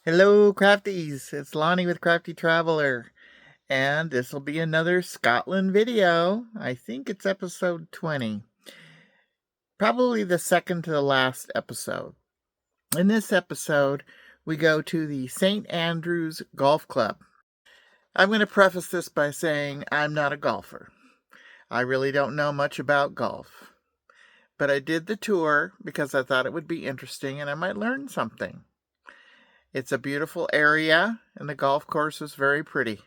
Hello, Crafties. It's Lonnie with Crafty Traveler, and this will be another Scotland video. I think it's episode 20. Probably the second to the last episode. In this episode, we go to the St. Andrews Golf Club. I'm going to preface this by saying I'm not a golfer. I really don't know much about golf. But I did the tour because I thought it would be interesting and I might learn something. It's a beautiful area, and the golf course is very pretty.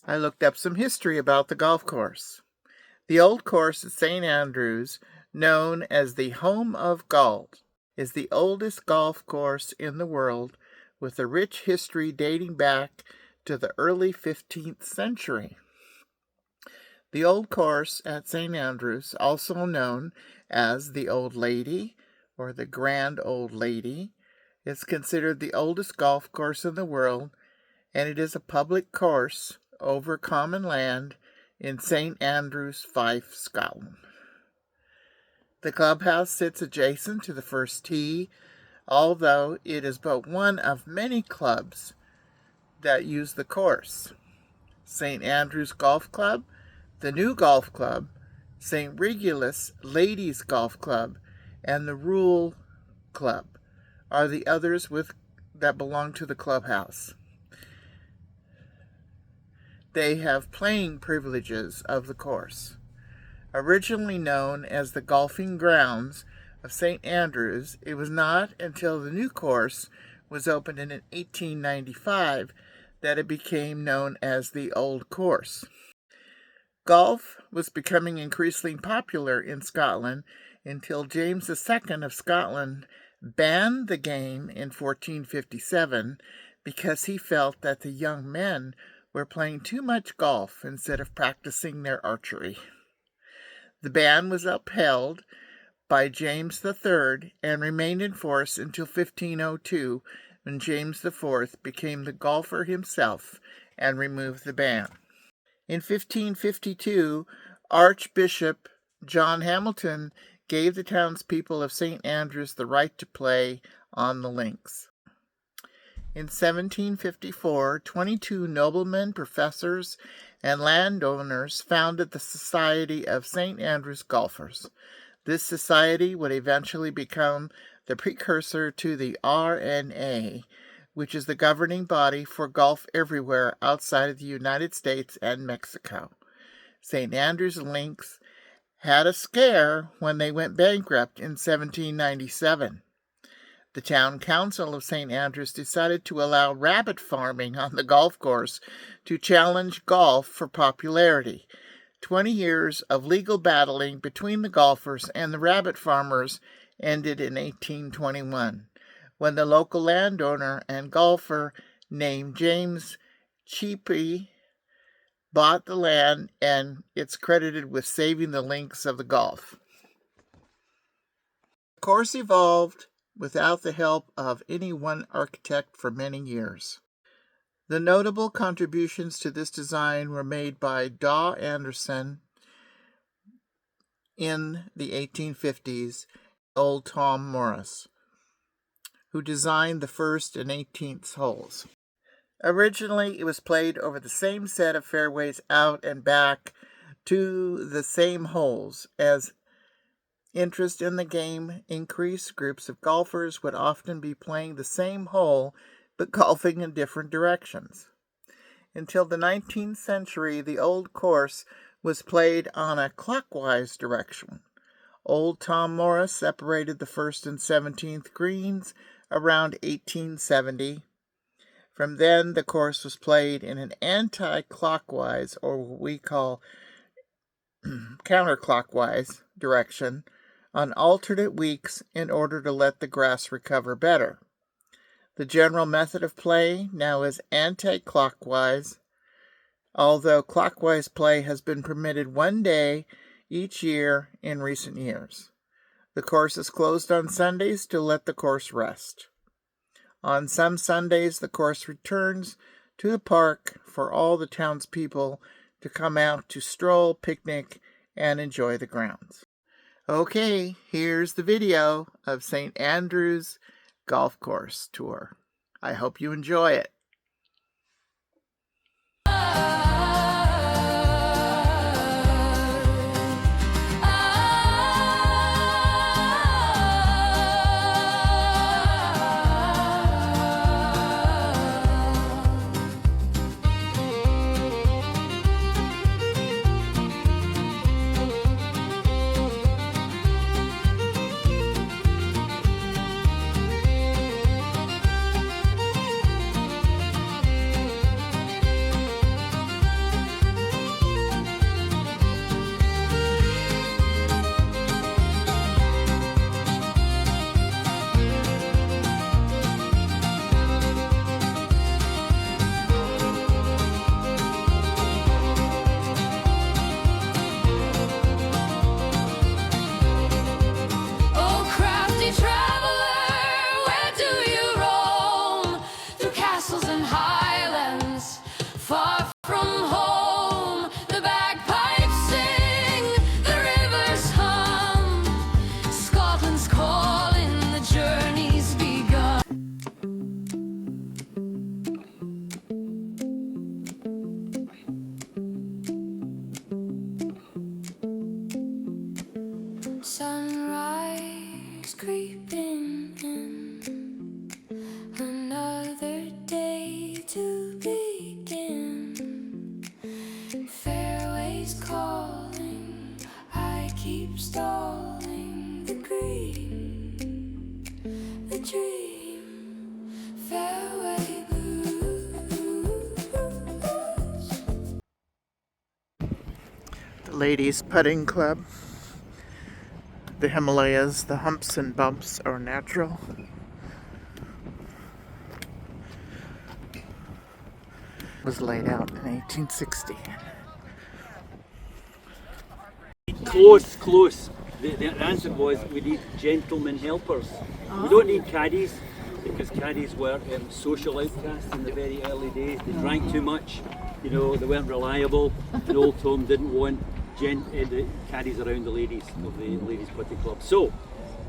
I looked up some history about the golf course. The old course at St. Andrews, known as the Home of Golf, is the oldest golf course in the world, with a rich history dating back to the early 15th century. The old course at St. Andrews, also known as the Old Lady or the Grand Old Lady, is considered the oldest golf course in the world, and it is a public course over common land in St. Andrews, Fife, Scotland. The clubhouse sits adjacent to the first tee, although it is but one of many clubs that use the course. St. Andrews Golf Club, the New Golf Club, St. Regulus Ladies Golf Club, and the Rule Club are the others that belong to the clubhouse. They have playing privileges of the course. Originally known as the golfing grounds of St. Andrews, it was not until the new course was opened in 1895 that it became known as the Old Course. Golf was becoming increasingly popular in Scotland until James II of Scotland banned the game in 1457 because he felt that the young men were playing too much golf instead of practicing their archery. The ban was upheld by James III and remained in force until 1502, when James IV became the golfer himself and removed the ban. In 1552, Archbishop John Hamilton gave the townspeople of St. Andrews the right to play on the links. In 1754, 22 noblemen, professors, and landowners founded the Society of St. Andrews Golfers. This society would eventually become the precursor to the R.N.A., which is the governing body for golf everywhere outside of the United States and Mexico. St. Andrews Links had a scare when they went bankrupt in 1797. The town council of St. Andrews decided to allow rabbit farming on the golf course to challenge golf for popularity. 20 years of legal battling between the golfers and the rabbit farmers ended in 1821, when the local landowner and golfer named James Cheapy bought the land, and it's credited with saving the links of the golf. The course evolved without the help of any one architect for many years. The notable contributions to this design were made by Daw Anderson in the 1850s, Old Tom Morris, who designed the first and 18th holes. Originally, it was played over the same set of fairways out and back to the same holes. As interest in the game increased, groups of golfers would often be playing the same hole but golfing in different directions. Until the 19th century, the old course was played on a clockwise direction. Old Tom Morris separated the 1st and 17th greens around 1870. From then, the course was played in an anti-clockwise, or what we call counterclockwise, direction on alternate weeks in order to let the grass recover better. The general method of play now is anti-clockwise, although clockwise play has been permitted one day each year in recent years. The course is closed on Sundays to let the course rest. On some Sundays, the course returns to the park for all the townspeople to come out to stroll, picnic, and enjoy the grounds. Okay, here's the video of St. Andrews Golf Course Tour. I hope you enjoy it. Oh, crafty traveler, where do you roam? Through castles and highlands, far from home. The bagpipes sing, the rivers hum. Scotland's calling, the journey's begun. Sunrise creeping in, another day to begin. Fairways calling, I keep stalling. The green, the dream, fairway blues. The Ladies Putting Club. The Himalayas, the humps and bumps are natural. Was laid out in 1860. Close, close. The answer was we need gentlemen helpers. We don't need caddies, because caddies were social outcasts in the very early days. They drank too much, you know, they weren't reliable. And Old Tom didn't want the caddies around the ladies of the Ladies Putting Club. So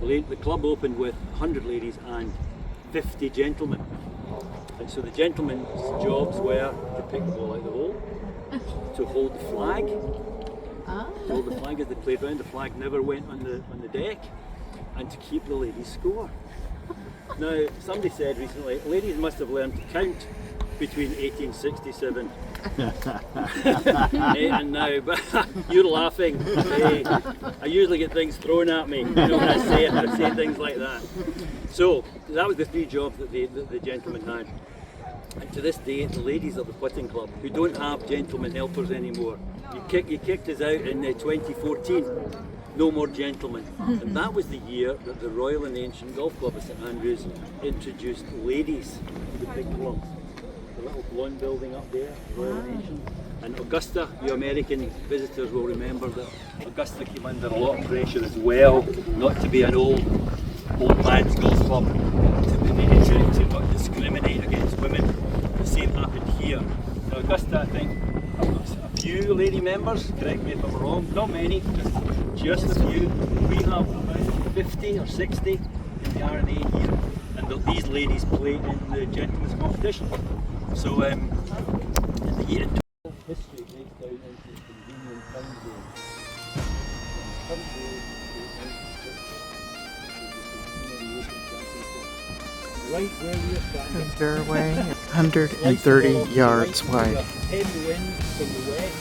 the club opened with 100 ladies and 50 gentlemen. And so the gentlemen's jobs were to pick the ball out of the hole, to hold the flag. To hold the flag as they played round. The flag never went on the deck, and to keep the ladies' score. Now, somebody said recently, ladies must have learned to count between 1867 and now, but you're laughing. I usually get things thrown at me, you know, when I say things like that. So that was the three jobs that the gentlemen had. And to this day, the ladies of the Putting Club, who don't have gentlemen helpers anymore, you kicked us out in 2014. No more gentlemen. And that was the year that the Royal and Ancient Golf Club of St Andrews introduced ladies to the big club. The little blonde building up there, Royal and Ancient. And Augusta, you American visitors will remember that Augusta came under a lot of pressure as well, not to be an old man's golf club, to not discriminate against women. The same happened here. Now Augusta, I think, a few lady members, correct me if I'm wrong, not many, just a few. We have about 50 or 60 in the R&A here, and these ladies play in the gentlemen's competition. So in the year history breaks down into the convenient time zone. Right where we are standing. The fairway, 130 yards wide. Heavy wind from the west.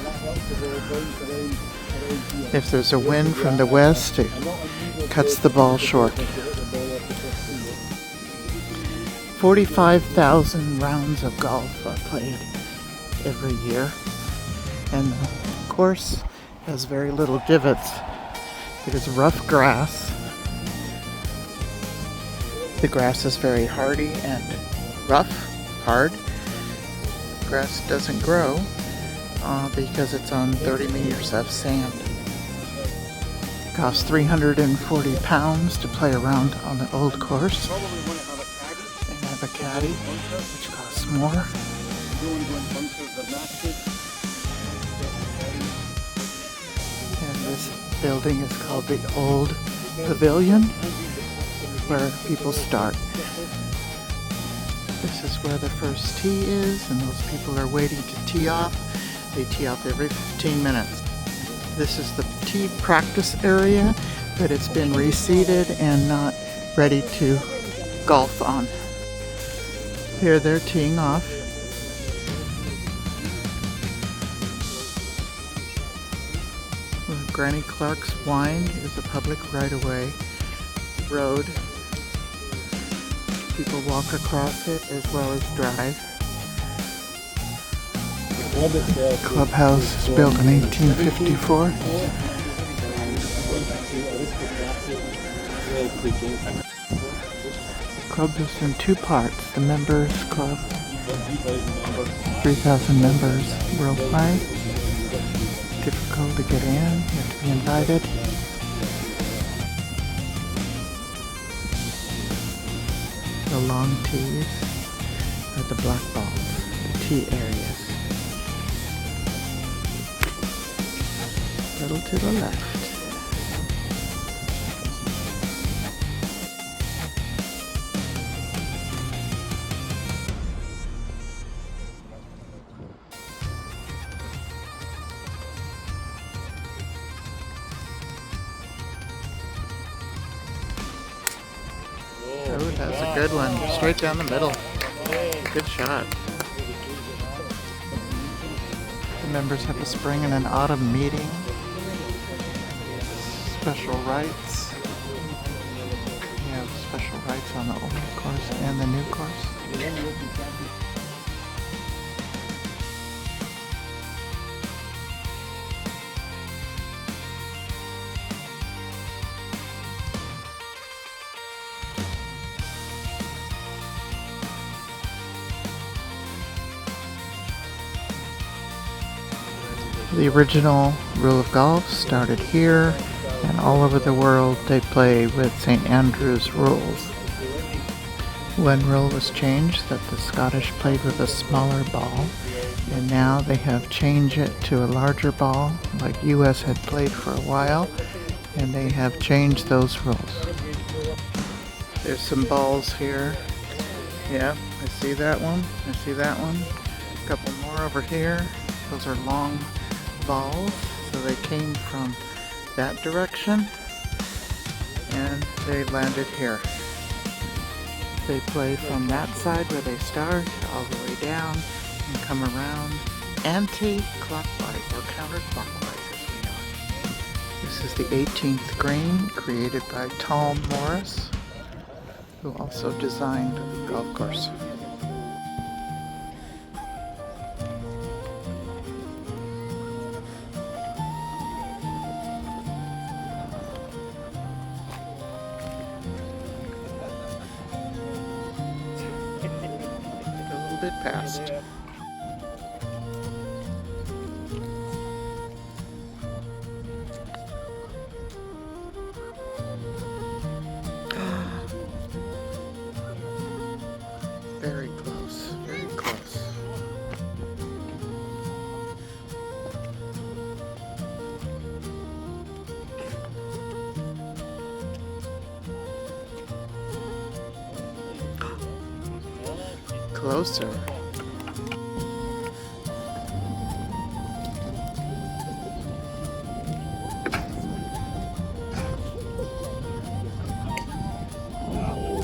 That helps the ball bounce around here. If there's a wind from the west, it cuts the ball short. 45,000 rounds of golf are played every year, and the course has very little divots. It is rough grass. The grass is very hardy and rough, hard. Grass doesn't grow because it's on 30 meters of sand. It costs 340 pounds to play around on the old course. They have a caddy, which costs more. And this building is called the Old Pavilion, where people start. This is where the first tee is, and those people are waiting to tee off. They tee off every 15 minutes. This is the tee practice area, but it's been reseeded and not ready to golf on. Here they're teeing off. Granny Clark's Wine is a public right-of-way road. People walk across it as well as drive. The clubhouse is built in 1854. The club is in two parts. The members club, 3,000 members worldwide. Difficult to get in, you have to be invited. The long tees are the black balls, the tee areas. A little to the left. Oh, that's a good one. Straight down the middle. Good shot. The members have a spring and an autumn meeting. Special rights. We have special rights on the old course and the new course. The original rule of golf started here, and all over the world they play with St. Andrew's rules. One rule was changed that the Scottish played with a smaller ball, and now they have changed it to a larger ball, like US had played for a while, and they have changed those rules. There's some balls here. Yeah, I see that one. I see that one. A couple more over here. Those are long balls, so they came from that direction and they landed here. They play from that side where they start all the way down and come around anti-clockwise or counterclockwise as we know it. This is the 18th green, created by Tom Morris, who also designed the golf course. Bit past. Very close, very close. Closer.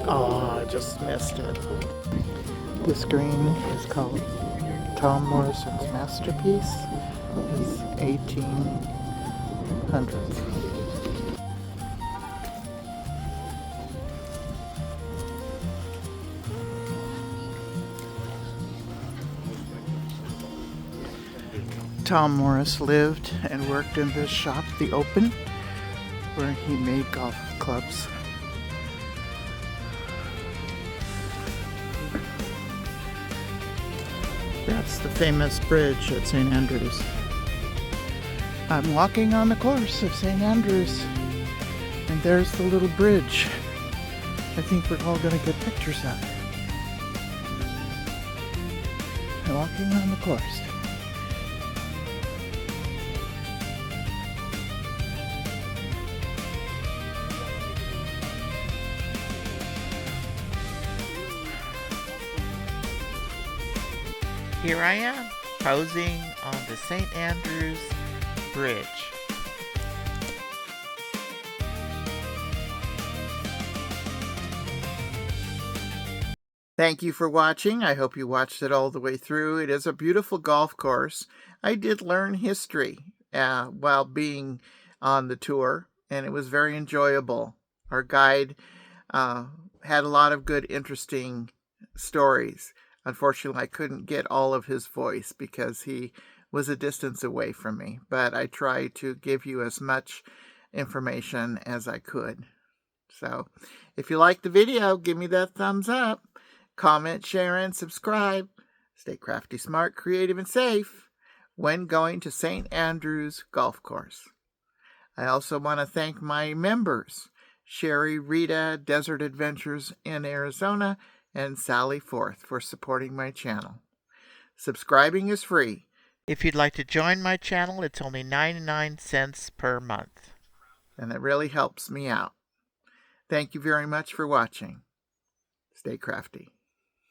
Oh, I just missed it. This green is called Tom Morrison's masterpiece. It's 1800s. Tom Morris lived and worked in this shop, The Open, where he made golf clubs. That's the famous bridge at St. Andrews. I'm walking on the course of St. Andrews, and there's the little bridge. I think we're all going to get pictures of it. I'm walking on the course. here I am, posing on the St. Andrews Bridge. Thank you for watching. I hope you watched it all the way through. It is a beautiful golf course. I did learn history while being on the tour, and it was very enjoyable. Our guide had a lot of good, interesting stories. Unfortunately, I couldn't get all of his voice because he was a distance away from me, but I tried to give you as much information as I could. So, if you liked the video, give me that thumbs up. Comment, share, and subscribe. Stay crafty, smart, creative, and safe when going to St. Andrews Golf Course. I also want to thank my members, Sherry, Rita, Desert Adventures in Arizona, and Sally Forth, for supporting my channel. Subscribing is free. If you'd like to join my channel, it's only 99 cents per month, and it really helps me out. Thank you very much for watching. Stay crafty.